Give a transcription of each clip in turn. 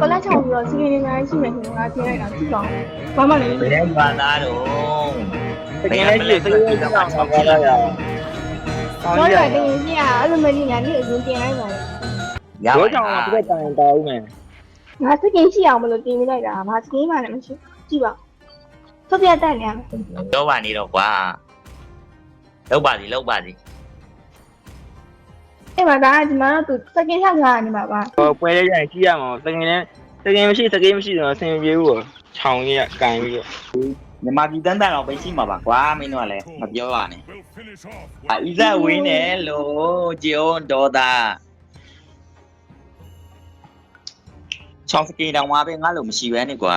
ပလက်ချောင်းပြီးတော့စီးနေနေရှိမယ်ဆိုတော့ငါပြင်လိုက်တာကြည့်ပါဦးဘာမှလည်း ဘယ်မှာသားတော့ဘယ်ကလေးဆိုတော့ဆောင်းရရအောင် ဆောင်းရတဲ့ရင်ကြီးအဲ့လိုမကြီးညာနေအရင်ပြင်လိုက်ပါလေ ရောကြောင်ကပြတ်တိုင်တောင်းမယ် ငါစကင်းရှိအောင်မလို့ပြင်လိုက်တာဘာစကင်းမှလည်းမရှိကြည့်ပါထုတ်ပြတတ်နေရ တော့ပါနေတော့ကွာလောက်ပါစီအဲ့မှာဒါကဒီမှာတော့သူစကင်းချထားနေမှာပါ ဟိုပွဲရရကြည့်ရမှာစကင်မရှိဆိုတော့ဆင်ပြေဘူးချောင်းကြီးကကန်ပြီးတော့ မြန်မာပြည်တန်းတန်းတော့ပဲရှိမှာပါကွာမင်းတို့ကလည်းမပြောပါနဲ့အီဇာဝင်းတယ်လို့ဂျီယွန်ဒေါ်တာချောင်းစကီတောင်မှာပဲငါလို့မရှိပဲနဲ့ကွာ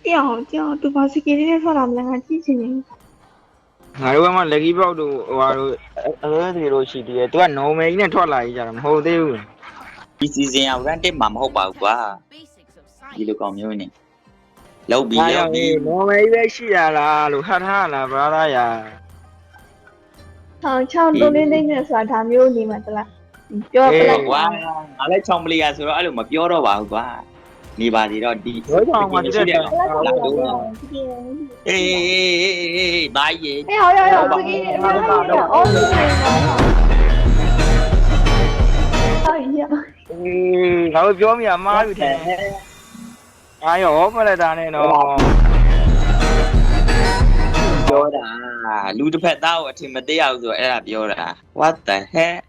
ကြောင်သူဘာစကင်းလေးထွက်လာမလဲငါကြည့်ချင်နေ ငါတို့ကမှလက်ကြီးပေါက်တို့ဟိုဟာတို့အဲ့ဒီလိုရှိသေးတယ်သူက normal ကြီးနဲ့ထွက်လာကြီးကြတာမဟုတ်သေးဘူး ဒီ season က run တက်မှာမဟုတ်ပါဘူးကွာဒီလိုကောင်မျိုးနေလောက်ပြီး normal ကြီးပဲရှိရလားလို့ဟတ်ထားလား brother ရာ ချောင်းတုံးလေးလေးနဲ့ဆိုတာဒါမျိုးနေမှာတလားပြောပလိုက် ကွာငါလည်းချောင်းပလီယာဆိုတော့အဲ့လိုမပြောတော့ပါဘူးကွာနေပါစီတော့ဒီ ရောကြောင်ကတက်တယ် အေးဘာကြီး 哎，好呀，这个哦，哎呀， အေးငါတို့ပြောမိတာမားပြီထင်အားရောမလဲတာနဲ့တော့ ပြောတာလူတစ်ဖက်သားကိုအထင်မသေးရဘူးဆိုတော့အဲ့ဒါပြောတာ what the heck